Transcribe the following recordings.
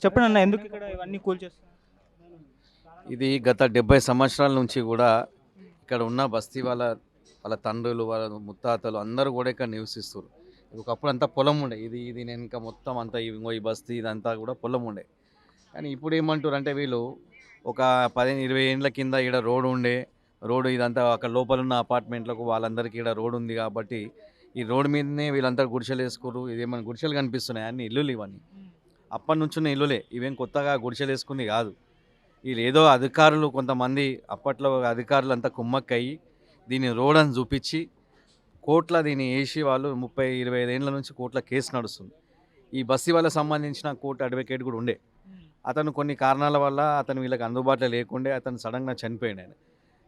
చెప్పండి అన్న, ఎందుకు ఇక్కడ ఇవన్నీ కూల్చేస్తున్నారు? ఇది గత 70 సంవత్సరాల నుంచి కూడా ఇక్కడ ఉన్న బస్తీ వాళ్ళ వాళ్ళ తండ్రులు వాళ్ళ ముత్తాతలు అందరూ కూడా ఇక్కడ నివసిస్తారు. ఒకప్పుడు అంతా పొలం ఉండే, ఇది నేను ఇంకా మొత్తం అంతా ఇంకో ఈ బస్తీ ఇదంతా కూడా పొలం ఉండే. కానీ ఇప్పుడు ఏమంటారు అంటే వీళ్ళు ఒక 15-20 ఏండ్ల కింద ఇక్కడ రోడ్ ఉండే, రోడ్ ఇదంతా అక్కడ లోపల ఉన్న అపార్ట్మెంట్లకు వాళ్ళందరికీ ఇక్కడ రోడ్ ఉంది కాబట్టి ఈ రోడ్ మీదనే వీళ్ళంతా గుడిసెలు వేసుకోరు. ఇదేమైనా గుడిసెలు కనిపిస్తున్నాయి, అన్ని ఇల్లులు ఇవన్నీ అప్పటి నుంచి ఉన్న ఇల్లులే, ఇవేం కొత్తగా గుడిసెలు వేసుకుంది కాదు. వీళ్ళు ఏదో అధికారులు కొంతమంది అప్పట్లో అధికారులు అంతా కుమ్మక్కయ్యి దీన్ని రోడ్ అని చూపించి కోర్టులో దీన్ని వేసి వాళ్ళు 30-25 ఏళ్ళ నుంచి కోర్టులో కేసు నడుస్తుంది. ఈ బస్తీ వాళ్ళకి సంబంధించిన కోర్టు అడ్వకేట్ కూడా ఉండే. అతను కొన్ని కారణాల వల్ల అతను వీళ్ళకి అందుబాటులో లేకుండే అతను సడన్గా చనిపోయాడు. ఆయన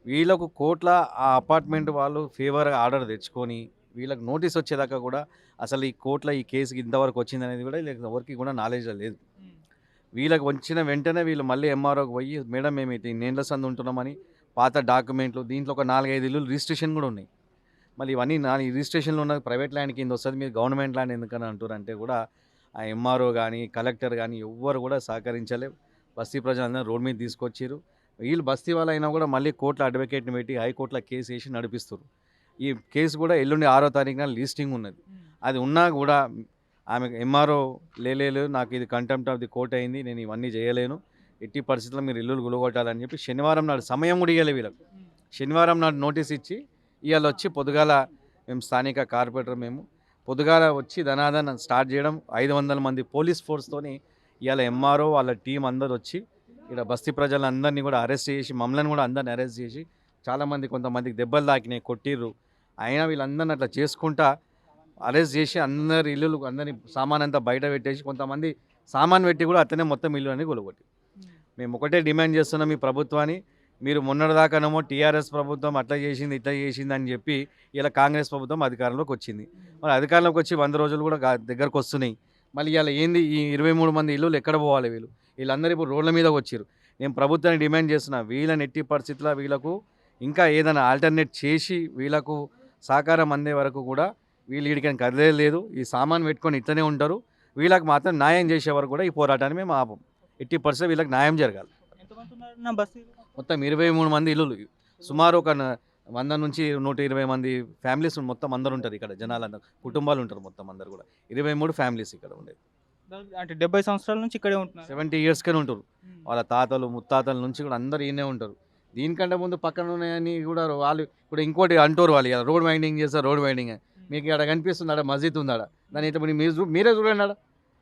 వీళ్ళకు కోర్టులో ఆ అపార్ట్మెంట్ వాళ్ళు ఫేవర్గా ఆర్డర్ తెచ్చుకొని వీళ్ళకి నోటీస్ వచ్చేదాకా కూడా అసలు ఈ కోర్టులో ఈ కేసుకి ఇంతవరకు వచ్చింది అనేది కూడా వీళ్ళకి ఎవరికి కూడా నాలెడ్జ్ లేదు. వీళ్ళకి వచ్చిన వెంటనే వీళ్ళు మళ్ళీ ఎంఆర్ఓకి పోయి మేడం మేము ఇన్నేళ్ల సంది ఉంటున్నామని పాత డాక్యుమెంట్లు దీంట్లో ఒక 4-5 ఇల్లు రిజిస్ట్రేషన్ కూడా ఉన్నాయి. మళ్ళీ ఇవన్నీ ఈ రిజిస్ట్రేషన్లో ఉన్న ప్రైవేట్ ల్యాండ్ కింద వస్తుంది, మీరు గవర్నమెంట్ ల్యాండ్ ఎందుకని అంటారంటే కూడా ఆ ఎంఆర్ఓ కానీ కలెక్టర్ కానీ ఎవ్వరు కూడా సహకరించలే. బస్తీ ప్రజలందరూ రోడ్ మీద తీసుకొచ్చారు. వీళ్ళు బస్తీ వాళ్ళు అయినా కూడా మళ్ళీ కోర్టులో అడ్వకేట్ని పెట్టి హైకోర్టులో కేసు వేసి నడిపిస్తారు. ఈ కేసు కూడా ఎల్లుండి 6వ తారీఖున లిస్టింగ్ ఉన్నది. అది ఉన్నా కూడా ఆమె ఎంఆర్ఓ లేదు నాకు ఇది కంటెంప్ట్ ఆఫ్ ది కోర్ట్ అయింది, నేను ఇవన్నీ చేయలేను, ఎట్టి పరిస్థితుల్లో మీరు ఇల్లులు గులగొట్టాలని చెప్పి శనివారం నాడు సమయం కూడా ఇవ్వలే వీళ్ళకు. శనివారం నాడు నోటీస్ ఇచ్చి ఇవాళ వచ్చి పొద్దుగాల మేము స్థానిక కార్పొరేటర్ మేము పొద్దుగాల వచ్చి ధనాదన స్టార్ట్ చేయడం 500 మంది పోలీస్ ఫోర్స్తోని ఇవాళ ఎంఆర్ఓ వాళ్ళ టీం అందరు వచ్చి ఇక్కడ బస్తీ ప్రజలందరినీ కూడా అరెస్ట్ చేసి మమ్మల్ని కూడా అందరిని అరెస్ట్ చేసి చాలామంది కొంతమందికి దెబ్బలు తాకినాయి, కొట్టిర్రు. అయినా వీళ్ళందరిని అట్లా చేసుకుంటా అరెస్ట్ చేసి అందరి ఇల్లులు అందరి సామాన్ అంతా బయట పెట్టేసి కొంతమంది సామాన్ పెట్టి కూడా అట్లనే మొత్తం ఇల్లు అని కొలగొట్టి. మేము ఒకటే డిమాండ్ చేస్తున్నాం ఈ ప్రభుత్వాన్ని, మీరు మొన్నటిదాకానేమో టీఆర్ఎస్ ప్రభుత్వం అట్లా చేసింది ఇట్లా చేసింది అని చెప్పి ఇలా కాంగ్రెస్ ప్రభుత్వం అధికారంలోకి వచ్చింది. మరి అధికారంలోకి వచ్చి 100 రోజులు కూడా దగ్గరకు వస్తున్నాయి. మళ్ళీ ఇలా ఏంది ఈ 23 మంది ఇల్లులు ఎక్కడ పోవాలి? వీళ్ళందరూ ఇప్పుడు రోడ్ల మీద వచ్చారు. నేను ప్రభుత్వాన్ని డిమాండ్ చేస్తున్నా, వీళ్ళని ఎట్టి పరిస్థితుల్లో వీళ్ళకు ఇంకా ఏదైనా ఆల్టర్నేట్ చేసి వీళ్ళకు సహకారం అందే వరకు కూడా వీళ్ళు వీడికి కదిలేదు. ఈ సామాన్ పెట్టుకొని ఇట్లనే ఉంటారు. వీళ్ళకి మాత్రం న్యాయం చేసే వరకు కూడా ఈ పోరాటాన్ని మేము ఆపం. ఎట్టి పరిస్థితుల్లో వీళ్ళకి న్యాయం జరగాలి. ఎంతమంది ఉన్నారన్న బస్తీలో? మొత్తం 23 మంది ఇల్లులు, సుమారు ఒక 100 నుంచి 120 మంది ఫ్యామిలీస్ మొత్తం అందరు ఉంటారు ఇక్కడ, జనాలందరూ కుటుంబాలు ఉంటారు మొత్తం అందరు కూడా 23 ఫ్యామిలీస్ ఇక్కడ ఉండేది. అంటే 70 సంవత్సరాల నుంచి ఇక్కడే ఉంటున్నారు. 70 ఇయర్స్కనే ఉంటారు. వాళ్ళ తాతలు ముత్తాతల నుంచి కూడా అందరు ఈయనే ఉంటారు. దీనికంటే ముందు పక్కన ఉన్నాయని కూడా వాళ్ళు ఇప్పుడు ఇంకోటి అంటారు, వాళ్ళు ఇలా రోడ్ వైండింగ్ చేస్తారు. రోడ్ వైండింగ్ మీకు ఇక్కడ కనిపిస్తుంది, ఆడ మస్జిద్ ఉంది, దాని ఇట్లా మీరే చూడండి,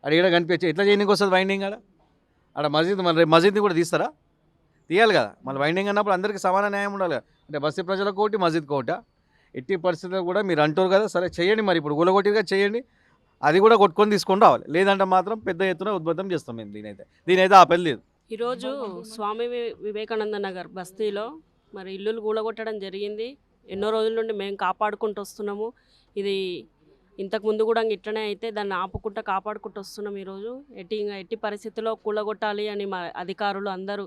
ఆడ ఇక్కడ కనిపించే ఎట్లా చేయడానికి వస్తుంది వైండింగ్? ఆడ మస్జిద్, మళ్ళీ మస్జిద్ని కూడా తీస్తారా? తీయాలి కదా. మళ్ళీ వైండింగ్ అన్నప్పుడు అందరికీ సమాన న్యాయం ఉండాలి కదా. అంటే బస్తీ ప్రజలకు ఒకటి, మస్జిద్కి ఒకట. ఎట్టి పరిస్థితుల్లో కూడా మీరు అంటారు కదా, సరే చేయండి, మరి ఇప్పుడు గులగొట్టిగా చేయండి, అది కూడా కొట్టుకొని తీసుకొని రావాలి. లేదంటే మాత్రం పెద్ద ఎత్తున ఉద్బద్ధం చేస్తాం మేము. దీనైతే ఆపేది లేదు. ఈరోజు స్వామి వివేకానంద నగర్ బస్తీలో మరి ఇల్లులు కూలగొట్టడం జరిగింది. ఎన్నో రోజుల నుండి మేము కాపాడుకుంటూ వస్తున్నాము. ఇది ఇంతకుముందు కూడా ఇట్లనే అయితే దాన్ని ఆపుకుంటూ కాపాడుకుంటూ వస్తున్నాం. ఈరోజు ఎట్టి పరిస్థితుల్లో కూలగొట్టాలి అని మా అధికారులు అందరూ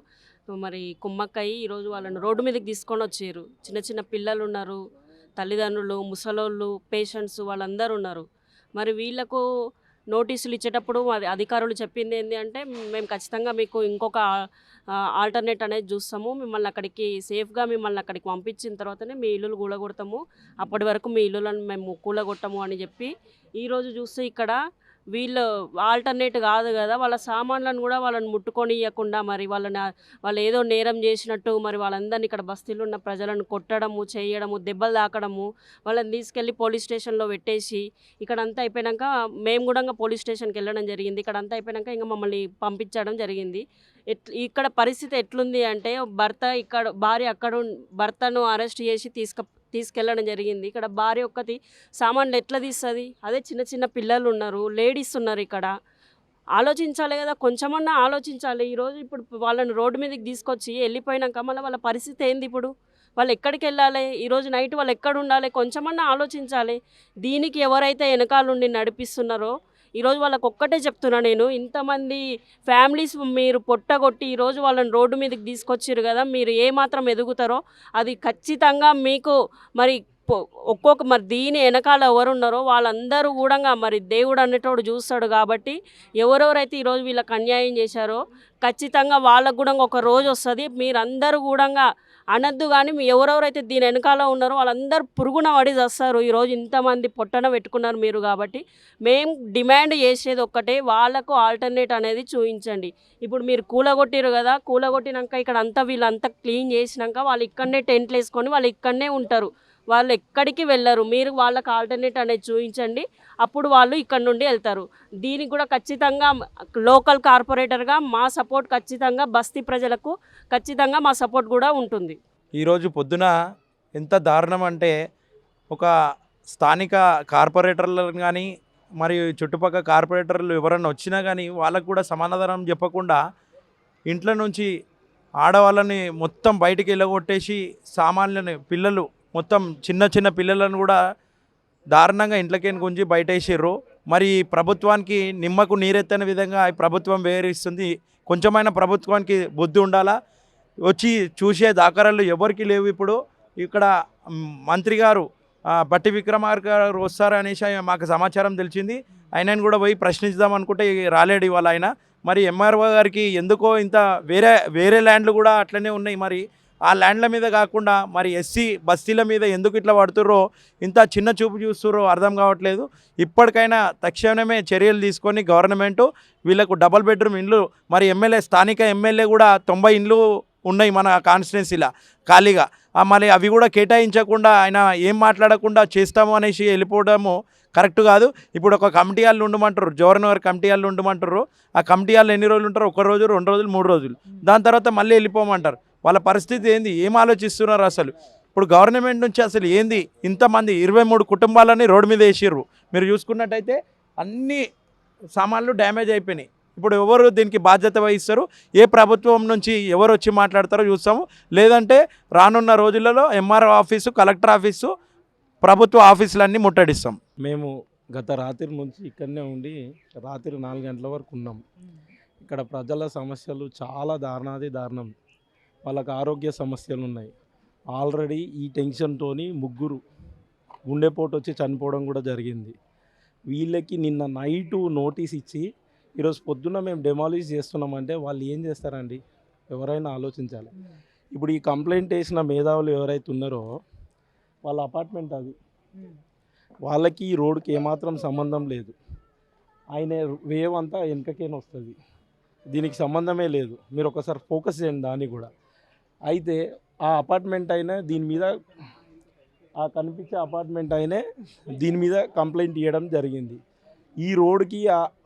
మరి కుమ్మక్కయ్యి ఈరోజు వాళ్ళని రోడ్డు మీదకి తీసుకొని వచ్చారు. చిన్న చిన్న పిల్లలు ఉన్నారు, తల్లిదండ్రులు, ముసలోళ్ళు, పేషెంట్స్ వాళ్ళందరూ ఉన్నారు. మరి వీళ్ళకు నోటీసులు ఇచ్చేటప్పుడు అధికారులు చెప్పింది ఏంటి అంటే, మేము ఖచ్చితంగా మీకు ఇంకొక ఆల్టర్నేట్ అనేది చూస్తాము, మిమ్మల్ని అక్కడికి సేఫ్గా మిమ్మల్ని అక్కడికి పంపించిన తర్వాతనే మీ ఇల్లులు కూలగొడతాము, అప్పటి వరకు మీ ఇల్లులను మేము కూలగొట్టము అని చెప్పి ఈరోజు చూస్తే ఇక్కడ వీళ్ళు ఆల్టర్నేట్ కాదు కదా, వాళ్ళ సామాన్లను కూడా వాళ్ళని ముట్టుకొని ఇవ్వకుండా మరి వాళ్ళు ఏదో నేరం చేసినట్టు మరి వాళ్ళందరినీ ఇక్కడ బస్తీలో ఉన్న ప్రజలను కొట్టడము, చేయడము, దెబ్బలు తాకడము, వాళ్ళని తీసుకెళ్ళి పోలీస్ స్టేషన్లో పెట్టేసి ఇక్కడ అంతా అయిపోయాక మేము కూడా పోలీస్ స్టేషన్కి వెళ్ళడం జరిగింది. ఇక్కడ అంతా అయిపోయాక ఇంకా మమ్మల్ని పంపించడం జరిగింది. ఇక్కడ పరిస్థితి ఎట్లుంది అంటే, భార్య భర్తను అరెస్ట్ చేసి తీసుకెళ్ళడం జరిగింది. ఇక్కడ భార్య ఒక్కటి సామాన్లు ఎట్లా తీస్తుంది? అదే చిన్న చిన్న పిల్లలు ఉన్నారు, లేడీస్ ఉన్నారు. ఇక్కడ ఆలోచించాలి కదా, కొంచెమన్నా ఆలోచించాలి. ఈరోజు ఇప్పుడు వాళ్ళని రోడ్డు మీదకి తీసుకొచ్చి వెళ్ళిపోయినాక మళ్ళీ వాళ్ళ పరిస్థితి ఏంది? ఇప్పుడు వాళ్ళు ఎక్కడికి వెళ్ళాలి? ఈరోజు నైట్ వాళ్ళు ఎక్కడ ఉండాలి? కొంచెమన్నా ఆలోచించాలి. దీనికి ఎవరైతే వెనకాలండి నడిపిస్తున్నారో ఈరోజు వాళ్ళకి ఒక్కటే చెప్తున్నా నేను, ఇంతమంది ఫ్యామిలీస్ మీరు పొట్టగొట్టి ఈరోజు వాళ్ళని రోడ్డు మీదకి తీసుకొచ్చారు కదా, మీరు ఏమాత్రం ఎదుగుతారో అది ఖచ్చితంగా మీకు మరి ఒక్కొక్క మరి దీని వెనకాల ఎవరు ఉన్నారో వాళ్ళందరూ కూడా మరి దేవుడు అనేటోడు చూస్తాడు కాబట్టి ఎవరెవరైతే ఈరోజు వీళ్ళకి అన్యాయం చేశారో ఖచ్చితంగా వాళ్ళకు కూడా ఒక రోజు వస్తుంది. మీరందరూ కూడా అనద్దు, కానీ ఎవరెవరైతే దీని వెనకాల ఉన్నారో వాళ్ళందరూ పురుగున పడి చేస్తారు. ఈరోజు ఇంతమంది పొట్టన పెట్టుకున్నారు మీరు. కాబట్టి మేము డిమాండ్ చేసేది ఒక్కటే, వాళ్ళకు ఆల్టర్నేట్ అనేది చూపించండి. ఇప్పుడు మీరు కూలగొట్టిరు కదా, కూలగొట్టినాక ఇక్కడ అంతా వీళ్ళంతా క్లీన్ చేసినాక వాళ్ళు ఇక్కడనే టెంట్లు వేసుకొని వాళ్ళు ఇక్కడనే ఉంటారు, వాళ్ళు ఎక్కడికి వెళ్ళరు. మీరు వాళ్ళకి ఆల్టర్నేట్ అనేది చూపించండి, అప్పుడు వాళ్ళు ఇక్కడ నుండి వెళ్తారు. దీనికి కూడా ఖచ్చితంగా లోకల్ కార్పొరేటర్గా మా సపోర్ట్ ఖచ్చితంగా బస్తీ ప్రజలకు ఖచ్చితంగా మా సపోర్ట్ కూడా ఉంటుంది. ఈరోజు పొద్దున ఎంత దారుణం అంటే, ఒక స్థానిక కార్పొరేటర్లను కానీ మరియు చుట్టుపక్కల కార్పొరేటర్లు ఎవరన్నా వచ్చినా కానీ వాళ్ళకు కూడా సమాధానం చెప్పకుండా ఇంట్లో నుంచి ఆడవాళ్ళని మొత్తం బయటికి వెళ్ళగొట్టేసి సామాన్లని పిల్లలు మొత్తం చిన్న చిన్న పిల్లలను కూడా దారుణంగా ఇంట్లోకి గుంజి బయట వేసారు. మరి ప్రభుత్వానికి నిమ్మకు నీరెత్తని విధంగా ఈ ప్రభుత్వం వేరిస్తుంది. కొంచెమైనా ప్రభుత్వానికి బుద్ధి ఉండాలా, వచ్చి చూసే దాఖరాలు ఎవరికి లేవు. ఇప్పుడు ఇక్కడ మంత్రి గారు బట్టి విక్రమార్క గారు వస్తారు అనేసి మాకు సమాచారం తెలిసింది. ఆయనను కూడా పోయి ప్రశ్నిద్దాం అనుకుంటే రాలేడు ఇవాళ ఆయన. మరి ఎంఆర్ఓ గారికి ఎందుకో ఇంత వేరే ల్యాండ్లు కూడా అట్లనే ఉన్నాయి. మరి ఆ ల్యాండ్ల మీద కాకుండా మరి ఎస్సీ బస్తీల మీద ఎందుకు ఇట్లా పడుతుర్రో, ఇంత చిన్న చూపు చూస్తుర్రో అర్థం కావట్లేదు. ఇప్పటికైనా తక్షణమే చర్యలు తీసుకొని గవర్నమెంటు వీళ్ళకు డబల్ బెడ్రూమ్ ఇండ్లు, మరి స్థానిక ఎమ్మెల్యే కూడా 90 ఇండ్లు ఉన్నాయి మన కాన్స్టిట్యున్సీలో ఖాళీగా, మరి అవి కూడా కేటాయించకుండా ఆయన ఏం మాట్లాడకుండా చేస్తాము అనేసి వెళ్ళిపోవడము కరెక్ట్ కాదు. ఇప్పుడు ఒక కమిటీ వాళ్ళు ఉండమంటారు, జవహర్ కమిటీ వాళ్ళు ఉండమంటారు. ఆ కమిటీ వాళ్ళు ఎన్ని రోజులు ఉంటారు? 1 రోజు, 2 రోజులు, 3 రోజులు. దాని తర్వాత మళ్ళీ వెళ్ళిపోమంటారు. వాళ్ళ పరిస్థితి ఏంది, ఏం ఆలోచిస్తున్నారు అసలు? ఇప్పుడు గవర్నమెంట్ నుంచి అసలు ఏంది, ఇంతమంది 23 కుటుంబాలని రోడ్డు మీద వేసిర్రు. మీరు చూసుకున్నట్టయితే అన్ని సామాన్లు డ్యామేజ్ అయిపోయినాయి. ఇప్పుడు ఎవరు దీనికి బాధ్యత వహిస్తారు? ఏ ప్రభుత్వం నుంచి ఎవరు వచ్చి మాట్లాడతారో చూస్తాము. లేదంటే రానున్న రోజులలో ఎంఆర్ఓ ఆఫీసు, కలెక్టర్ ఆఫీసు, ప్రభుత్వ ఆఫీసులన్నీ ముట్టడిస్తాం. మేము గత రాత్రి నుంచి ఇక్కడనే ఉండి రాత్రి 4 గంటల వరకు ఉన్నాం. ఇక్కడ ప్రజల సమస్యలు చాలా దారుణం. వాళ్ళకి ఆరోగ్య సమస్యలు ఉన్నాయి. ఆల్రెడీ ఈ టెన్షన్తో 3 గుండెపోటు వచ్చి చనిపోవడం కూడా జరిగింది. వీళ్ళకి నిన్న నైటు నోటీస్ ఇచ్చి ఈరోజు పొద్దున్న మేము డెమాలిష్ చేస్తున్నామంటే వాళ్ళు ఏం చేస్తారండి? ఎవరైనా ఆలోచించాలి. ఇప్పుడు ఈ కంప్లైంట్ వేసిన మేధావులు ఎవరైతే ఉన్నారో వాళ్ళ అపార్ట్మెంట్ అది, వాళ్ళకి ఈ రోడ్డుకి ఏమాత్రం సంబంధం లేదు. ఆయన వేవ్ అంతా వెనకకేనే వస్తుంది, దీనికి సంబంధమే లేదు. మీరు ఒకసారి ఫోకస్ చేయండి దాన్ని కూడా. అయితే ఆ అపార్ట్మెంట్ అయినా దీని మీద, ఆ కనిపించే అపార్ట్మెంట్ అయినా దీని మీద కంప్లైంట్ ఇవ్వడం జరిగింది. ఈ రోడ్డుకి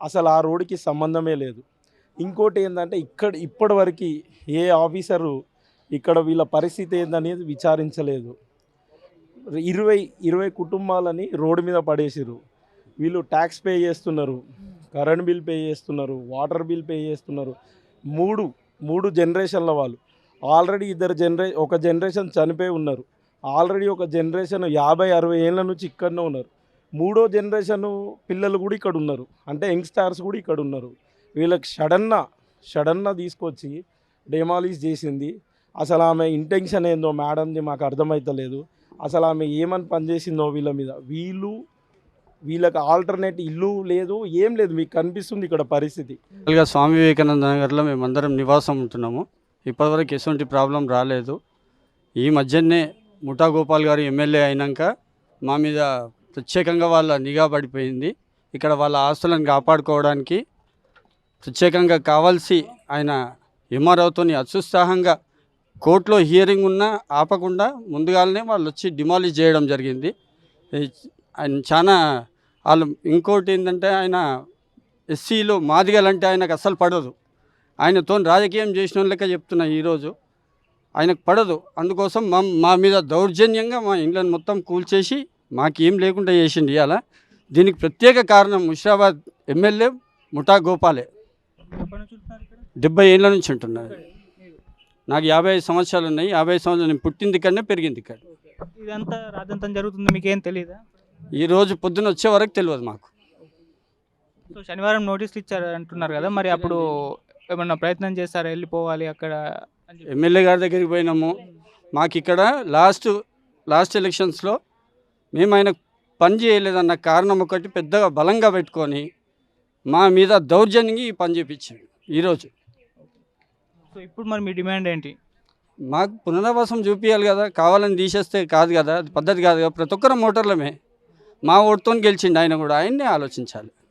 అసలు ఆ రోడ్డుకి సంబంధమే లేదు. ఇంకోటి ఏంటంటే ఇప్పటివరకు ఏ ఆఫీసరు ఇక్కడ వీళ్ళ పరిస్థితి ఏందనేది విచారించలేదు. 20 కుటుంబాలని రోడ్డు మీద పడేసారు. వీళ్ళు ట్యాక్స్ పే చేస్తున్నారు, కరెంట్ బిల్ పే చేస్తున్నారు, వాటర్ బిల్ పే చేస్తున్నారు. మూడు జనరేషన్ల వాళ్ళు. ఆల్రెడీ ఒక జనరేషన్ చనిపోయి ఉన్నారు. ఆల్రెడీ ఒక జనరేషన్ 50-60 ఏళ్ళ నుంచి ఇక్కడనే ఉన్నారు. 3వ జనరేషను పిల్లలు కూడా ఇక్కడ ఉన్నారు, అంటే యంగ్స్టార్స్ కూడా ఇక్కడ ఉన్నారు. వీళ్ళకి సడన్గా తీసుకొచ్చి డెమాలిష్ చేసింది. అసలు ఆమె ఇంటెన్షన్ ఏందో మేడంది మాకు అర్థమవుతలేదు. అసలు ఆమె ఏమని పనిచేసిందో వీళ్ళ మీద. వీళ్ళకి ఆల్టర్నేట్ ఇల్లు లేదు, ఏం లేదు. మీకు కనిపిస్తుంది ఇక్కడ పరిస్థితి. స్వామి వివేకానంద నగర్లో మేమందరం నివాసం ఉంటున్నాము. ఇప్పటివరకు ఎటువంటి ప్రాబ్లం రాలేదు. ఈ మధ్యనే ముఠా గోపాల్ గారు ఎమ్మెల్యే అయినాక మా మీద ప్రత్యేకంగా వాళ్ళ నిఘా పడిపోయింది. ఇక్కడ వాళ్ళ ఆస్తులను కాపాడుకోవడానికి ప్రత్యేకంగా కావాల్సి ఆయన ఎంఆర్ఓతో అత్యుత్సాహంగా కోర్టులో హియరింగ్ ఉన్నా ఆపకుండా ముందుగానే వాళ్ళు వచ్చి డిమాలిష్ చేయడం జరిగింది. ఆయన చాలా వాళ్ళు ఇంకోటి ఏంటంటే ఆయన ఎస్సీలో మాదిగలంటే ఆయనకు అస్సలు పడదు. ఆయనతో రాజకీయం చేసిన లెక్క చెప్తున్నా. ఈరోజు ఆయనకు పడదు. అందుకోసం మా మీద దౌర్జన్యంగా మా ఇండ్లను మొత్తం కూల్చేసి మాకేం లేకుండా చేసింది. ఇవాళ దీనికి ప్రత్యేక కారణం ముషిరాబాద్ ఎమ్మెల్యే ముఠా గోపాలే. 70 ఏళ్ళ నుంచి ఉంటున్నారు. నాకు 55 సంవత్సరాలు ఉన్నాయి. 55 సంవత్సరాలు నేను పుట్టింది ఇక్కడనే, పెరిగింది ఇక్కడ. ఇదంతా రాజంతం జరుగుతుంది, మీకేం తెలియదా? ఈరోజు పొద్దున వచ్చే వరకు తెలియదు మాకు. సో శనివారం నోటీసులు ఇచ్చారు అంటున్నారు కదా, మరి అప్పుడు ఏమన్నా ప్రయత్నం చేస్తారా వెళ్ళిపోవాలి అక్కడ? ఎమ్మెల్యే గారి దగ్గరికి పోయినాము. మాకు ఇక్కడ లాస్ట్ ఎలక్షన్స్లో మేము ఆయన పని చేయలేదన్న కారణం ఒకటి పెద్దగా బలంగా పెట్టుకొని మా మీద దౌర్జన్యంగా ఈ పని చేయించాడు ఈరోజు. సో ఇప్పుడు మరి మీ డిమాండ్ ఏంటి? మాకు పునరావాసం చూపించాలి కదా, కావాలని తీసేస్తే కాదు కదా, అది పద్ధతి కాదు కదా. ప్రతి ఒక్కరు మోటార్లమే, మా ఓటుతో గెలిచిండు ఆయన కూడా, ఆయన్నే ఆలోచించాలి.